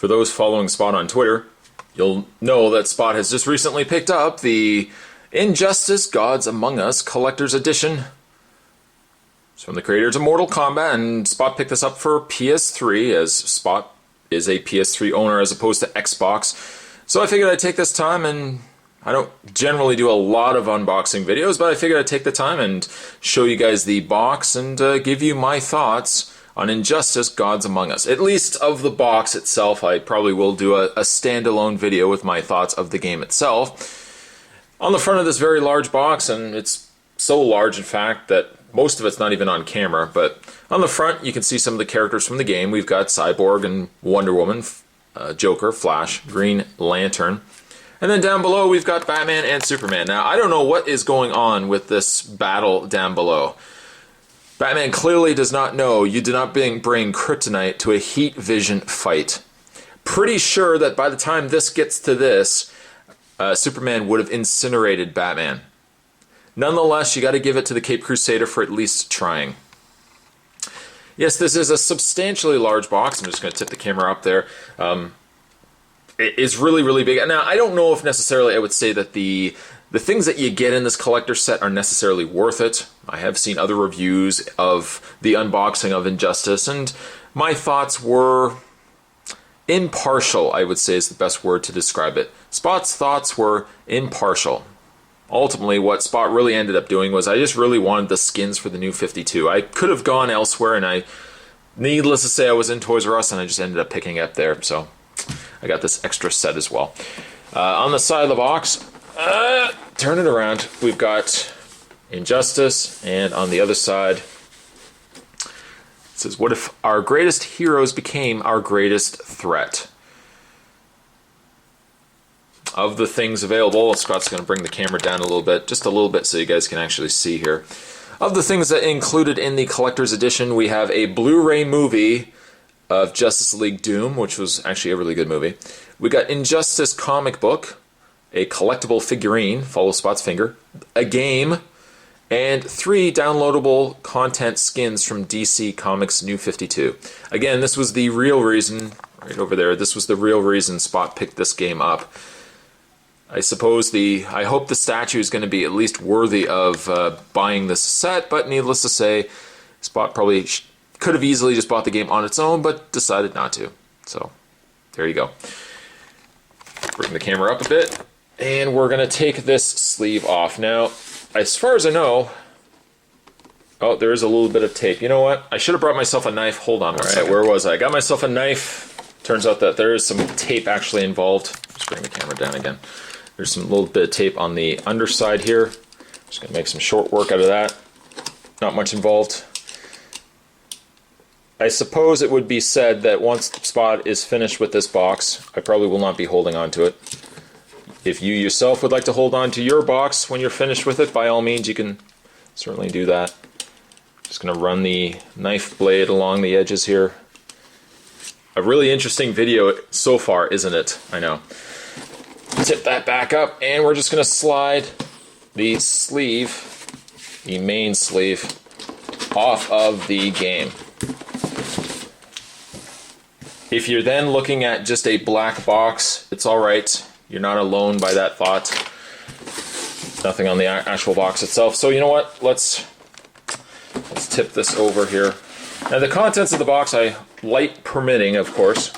For those following Spot on Twitter, you'll know that Spot has just recently picked up the Injustice Gods Among Us Collector's Edition. It's from the creators of Mortal Kombat, and Spot picked this up for PS3, as Spot is a PS3 owner as opposed to Xbox. So I figured I'd take this time, and I don't generally do a lot of unboxing videos, but I figured I'd take the time and show you guys the box and give you my thoughts on Injustice Gods Among Us. At least of the box itself. I probably will do a standalone video with my thoughts of the game itself. On the front of this very large box, and it's so large in fact that most of it's not even on camera, but on the front you can see some of the characters from the game. We've got Cyborg and Wonder Woman, Joker, Flash, Green Lantern. And then down below we've got Batman and Superman. Now I don't know what is going on with this battle down below. Batman clearly does not know you do not bring kryptonite to a heat vision fight. Pretty sure that by the time this gets to this, Superman would have incinerated Batman. Nonetheless, you got to give it to the Cape Crusader for at least trying. Yes, this is a substantially large box. I'm just going to tip the camera up there. It is really, really big. Now, I don't know if necessarily I would say that the things that you get in this collector set are necessarily worth it. I have seen other reviews of the unboxing of Injustice, and my thoughts were impartial, I would say is the best word to describe it. Spot's thoughts were impartial. Ultimately, what Spot really ended up doing was I just really wanted the skins for the new 52. I could have gone elsewhere, and needless to say, I was in Toys R Us, and I just ended up picking it up there, so I got this extra set as well. On the side of the box, turn it around, we've got Injustice, and on the other side, it says, what if our greatest heroes became our greatest threat? Of the things available, Scott's going to bring the camera down a little bit, just a little bit so you guys can actually see here. Of the things that included in the collector's edition, we have a Blu Ray movie of Justice League Doom, which was actually a really good movie. We got Injustice comic book, a collectible figurine, follow Spot's finger, a game, and 3 downloadable content skins from DC Comics New 52. Again, this was the real reason, right over there, this was the real reason Spot picked this game up. I suppose I hope the statue is going to be at least worthy of buying this set, but needless to say, Spot probably could have easily just bought the game on its own, but decided not to. So, there you go. Bring the camera up a bit, and we're going to take this sleeve off. Now, as far as I know, oh, there is a little bit of tape. You know what? I should have brought myself a knife. Hold on one second. Where was I? I got myself a knife. Turns out that there is some tape actually involved. Just bring the camera down again. There's some little bit of tape on the underside here. Just going to make some short work out of that. Not much involved. I suppose it would be said that once Spot is finished with this box, I probably will not be holding on to it. If you yourself would like to hold on to your box when you're finished with it, by all means you can certainly do that. Just going to run the knife blade along the edges here. A really interesting video so far, isn't it? I know. Tip that back up, and we're just going to slide the sleeve, the main sleeve, off of the game. If you're then looking at just a black box, it's alright. You're not alone by that thought. Nothing on the actual box itself. So you know what? Let's tip this over here. Now the contents of the box, light permitting, of course.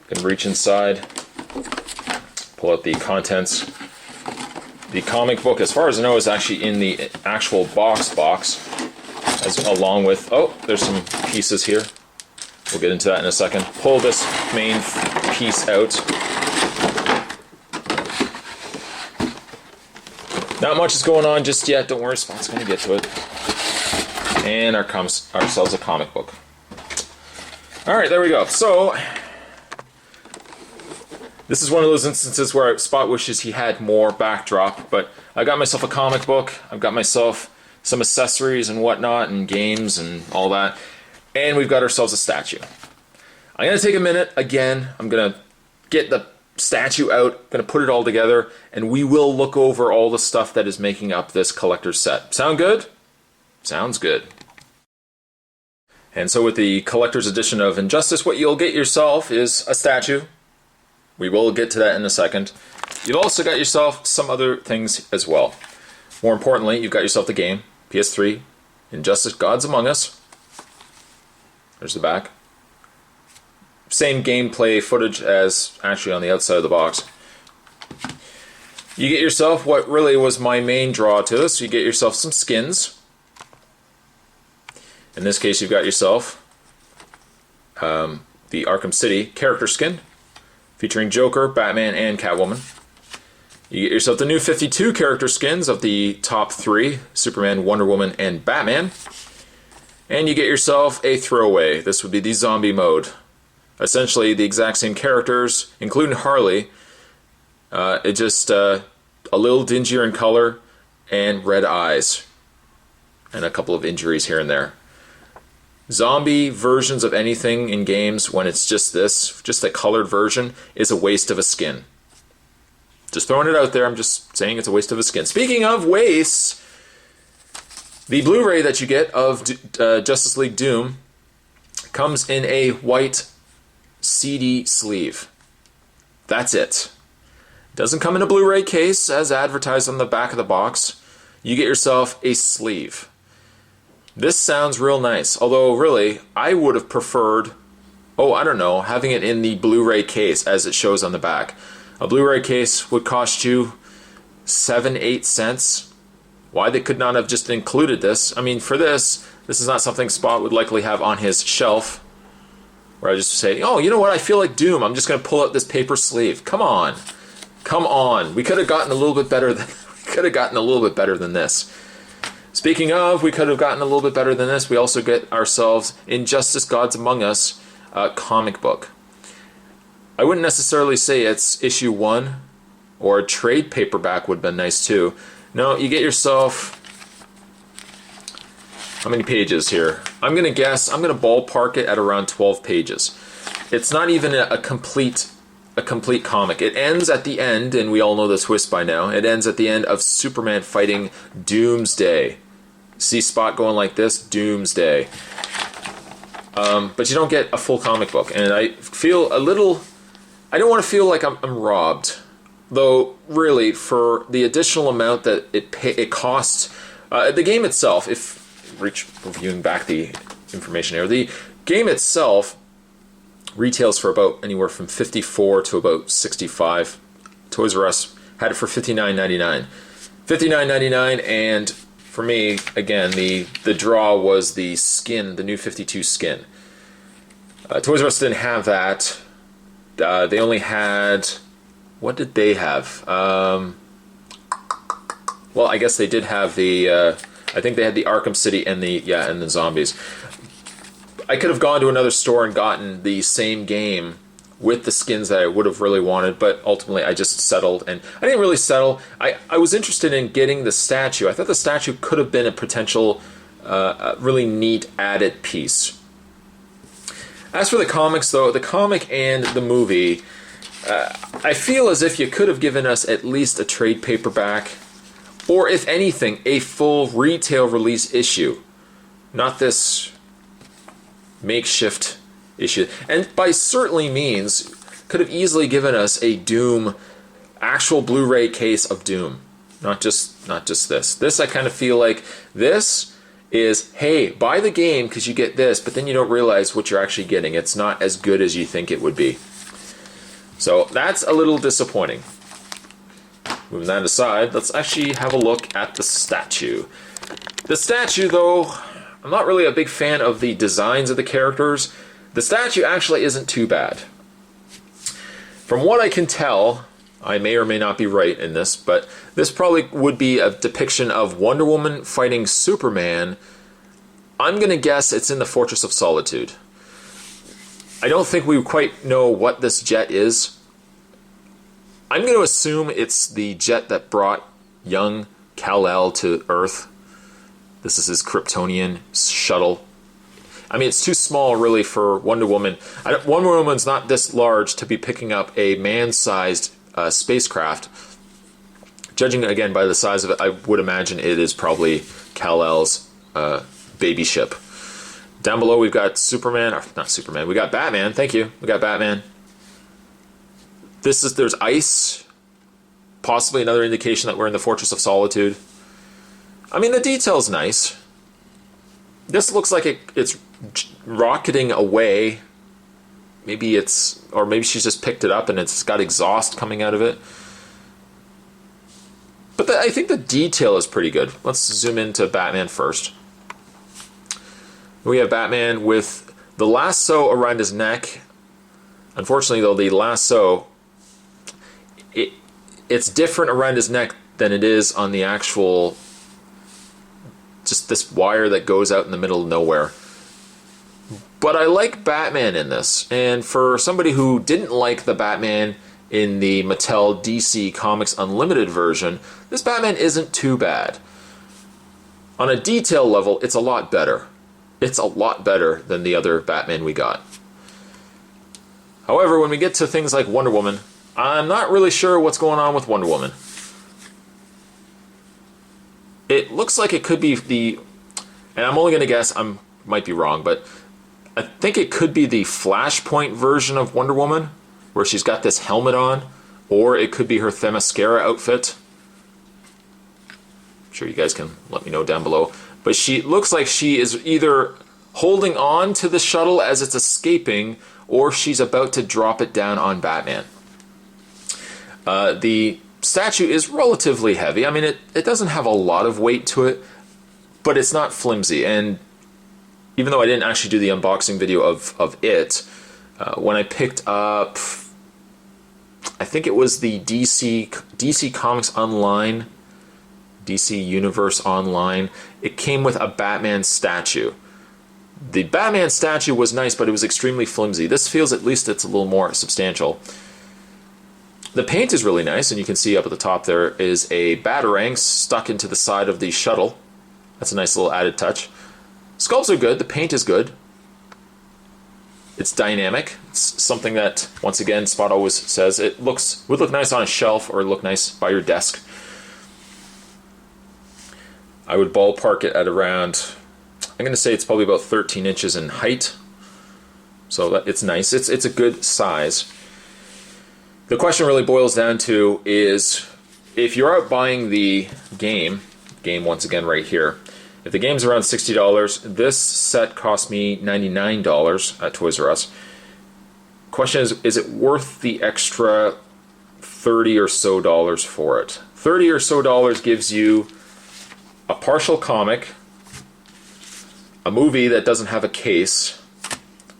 You can reach inside. Pull out the contents. The comic book, as far as I know, is actually in the actual box, along with, oh, there's some pieces here. We'll get into that in a second. Pull this main piece out. Not much is going on just yet. Don't worry, Spot's going to get to it. And ourselves a comic book. Alright, there we go. So, this is one of those instances where Spot wishes he had more backdrop, but I got myself a comic book, I've got myself some accessories and whatnot, and games and all that, and we've got ourselves a statue. I'm going to take a minute, again, I'm going to get the statue out, going to put it all together, and we will look over all the stuff that is making up this collector's set. Sound good? Sounds good. And so with the collector's edition of Injustice, what you'll get yourself is a statue. We will get to that in a second. You've also got yourself some other things as well. More importantly, you've got yourself the game, PS3, Injustice Gods Among Us. There's the back. Same gameplay footage as actually on the outside of the box. You get yourself what really was my main draw to this. You get yourself some skins. In this case, you've got yourself the Arkham City character skin, featuring Joker, Batman, and Catwoman. You get yourself the new 52 character skins of the top 3, Superman, Wonder Woman, and Batman. And you get yourself a throwaway. This would be the zombie mode. Essentially the exact same characters, including Harley. It just a little dingier in color and red eyes. And a couple of injuries here and there. Zombie versions of anything in games, when it's just this, just a colored version, is a waste of a skin. Just throwing it out there, I'm just saying it's a waste of a skin. Speaking of wastes, the Blu-ray that you get of Justice League Doom comes in a white CD sleeve. That's it. Doesn't come in a Blu-ray case as advertised on the back of the box. You get yourself a sleeve. This sounds real nice, although really, I would have preferred, having it in the Blu-ray case as it shows on the back. A Blu-ray case would cost you 7-8 cents. Why they could not have just included this? I mean, for this is not something Spot would likely have on his shelf, where I just say, oh, you know what, I feel like Doom, I'm just going to pull out this paper sleeve. Come on. We could have gotten a little bit better than this. Speaking of, we could have gotten a little bit better than this. We also get ourselves Injustice Gods Among Us comic book. I wouldn't necessarily say it's issue 1, or a trade paperback would have been nice too. No, you get yourself, how many pages here? I'm going to ballpark it at around 12 pages. It's not even a complete comic. It ends at the end, and we all know the twist by now. It ends at the end of Superman fighting Doomsday. See Spot going like this? Doomsday. But you don't get a full comic book, and I feel a little... I don't want to feel like I'm robbed. Though, really, for the additional amount that it costs... the game itself, reviewing back the information here, the game itself retails for about anywhere from $54 to about $65. Toys R Us had it for $59.99. $59.99, and for me, again, the draw was the skin, the new 52 skin. Toys R Us didn't have that. They only had... What did they have? Well, I guess they did have the... I think they had the Arkham City and the zombies. I could have gone to another store and gotten the same game with the skins that I would have really wanted, but ultimately I just settled, and I didn't really settle. I was interested in getting the statue. I thought the statue could have been a potential really neat added piece. As for the comics, though, the comic and the movie, I feel as if you could have given us at least a trade paperback, or if anything, a full retail release issue. Not this makeshift issue. And by certainly means, could have easily given us a Doom, actual Blu-ray case of Doom. Not just this. This, I kind of feel like this is, hey, buy the game because you get this, but then you don't realize what you're actually getting. It's not as good as you think it would be. So that's a little disappointing. Moving that aside, let's actually have a look at the statue. The statue, though, I'm not really a big fan of the designs of the characters. The statue actually isn't too bad. From what I can tell, I may or may not be right in this, but this probably would be a depiction of Wonder Woman fighting Superman. I'm going to guess it's in the Fortress of Solitude. I don't think we quite know what this jet is. I'm going to assume it's the jet that brought young Kal-El to Earth. This is his Kryptonian shuttle. I mean, it's too small, really, for Wonder Woman. Wonder Woman's not this large to be picking up a man-sized spacecraft. Judging, again, by the size of it, I would imagine it is probably Kal-El's baby ship. Down below we've got Superman, or not Superman, we got Batman, thank you, we got Batman. There's ice, possibly another indication that we're in the Fortress of Solitude. I mean, the detail's nice. This looks like it's rocketing away. Maybe or maybe she's just picked it up and it's got exhaust coming out of it. But I think the detail is pretty good. Let's zoom into Batman first. We have Batman with the lasso around his neck. Unfortunately, though, the lasso, it's different around his neck than it is on the actual, just this wire that goes out in the middle of nowhere. But I like Batman in this. And for somebody who didn't like the Batman in the Mattel DC Comics Unlimited version, this Batman isn't too bad. On a detail level, it's a lot better. It's a lot better than the other Batman we got. However, when we get to things like Wonder Woman, I'm not really sure what's going on with Wonder Woman. It looks like it could be and I'm only going to guess, might be wrong, but I think it could be the Flashpoint version of Wonder Woman, where she's got this helmet on, or it could be her Themyscira outfit. I'm sure you guys can let me know down below. But she looks like she is either holding on to the shuttle as it's escaping, or she's about to drop it down on Batman. The statue is relatively heavy. I mean, it doesn't have a lot of weight to it, but it's not flimsy. And even though I didn't actually do the unboxing video of it, when I picked up, I think it was the DC Comics Online, DC Universe Online, it came with a Batman statue. The Batman statue was nice, but it was extremely flimsy. This feels, at least it's a little more substantial. The paint is really nice, and you can see up at the top there is a Batarang stuck into the side of the shuttle. That's a nice little added touch. Sculpts are good, the paint is good. It's dynamic. It's something that, once again, Spot always says, would look nice on a shelf or look nice by your desk. I would ballpark it at around, I'm going to say it's probably about 13 inches in height. So it's nice. It's a good size. The question really boils down to is, if you're out buying the game once again right here, if the game's around $60, this set cost me $99 at Toys R Us. Question is it worth the extra $30 or so for it? $30 or so gives you a partial comic, a movie that doesn't have a case,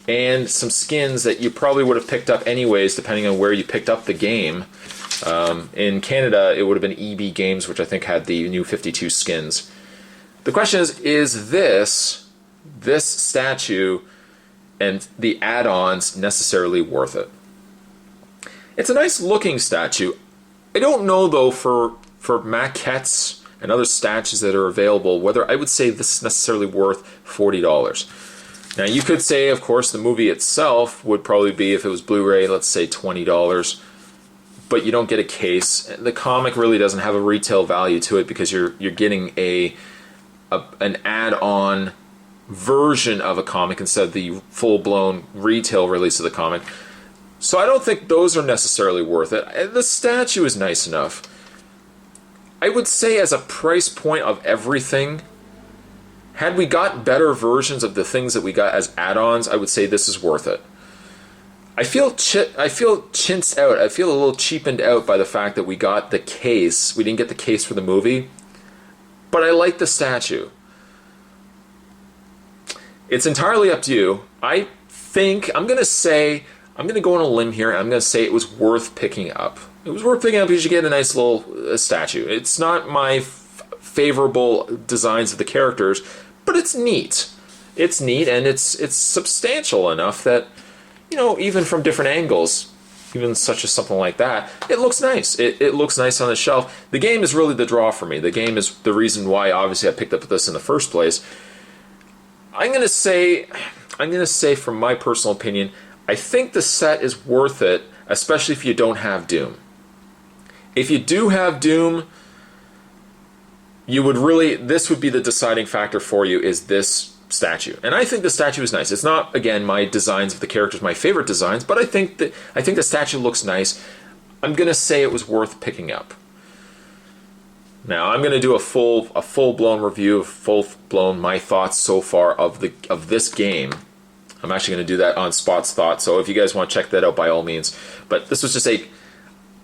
and some skins that you probably would have picked up anyways, depending on where you picked up the game. In Canada, it would have been EB Games, which I think had the new 52 skins. The question is this statue and the add-ons necessarily worth it? It's a nice looking statue. I don't know, though, for maquettes and other statues that are available, whether I would say this is necessarily worth $40. Now, you could say, of course, the movie itself would probably be, if it was Blu-ray, let's say $20, but you don't get a case. The comic really doesn't have a retail value to it because you're getting an add-on version of a comic instead of the full-blown retail release of the comic. So I don't think those are necessarily worth it. The statue is nice enough. I would say, as a price point of everything, had we got better versions of the things that we got as add-ons, I would say this is worth it. I feel chinced out. I feel a little cheapened out by the fact that we got the case. We didn't get the case for the movie, but I like the statue. It's entirely up to you. I think I'm going to go on a limb here, and I'm going to say it was worth picking up. It was worth picking up because you get a nice little statue. It's not my favorable designs of the characters, but it's neat. It's neat, and it's substantial enough that, you know, even from different angles, even such as something like that, it looks nice. It looks nice on the shelf. The game is really the draw for me. The game is the reason why, obviously, I picked up this in the first place. I'm going to say, from my personal opinion, I think the set is worth it, especially if you don't have Doom. If you do have Doom, this would be the deciding factor for you, is this statue. And I think the statue is nice. It's not, again, my designs of the characters, my favorite designs, but I think the statue looks nice. I'm going to say it was worth picking up. Now, I'm going to do a full-blown review, full-blown my thoughts so far of this game. I'm actually going to do that on Spot's Thoughts, so if you guys want to check that out, by all means. But this was just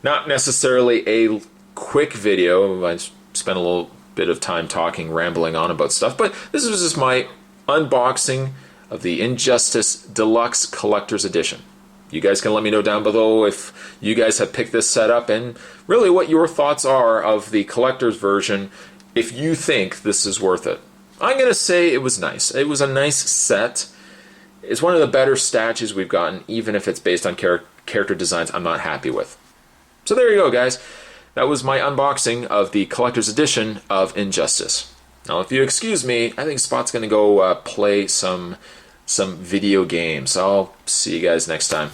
not necessarily a quick video. I spent a little bit of time talking, rambling on about stuff, but this was just my unboxing of the Injustice Deluxe Collector's Edition. You guys can let me know down below if you guys have picked this set up and really what your thoughts are of the collector's version, if you think this is worth it. I'm going to say it was nice. It was a nice set. It's one of the better statues we've gotten, even if it's based on character designs I'm not happy with. So there you go, guys. That was my unboxing of the collector's edition of Injustice. Now, if you excuse me, I think Spot's going to go play some video games. I'll see you guys next time.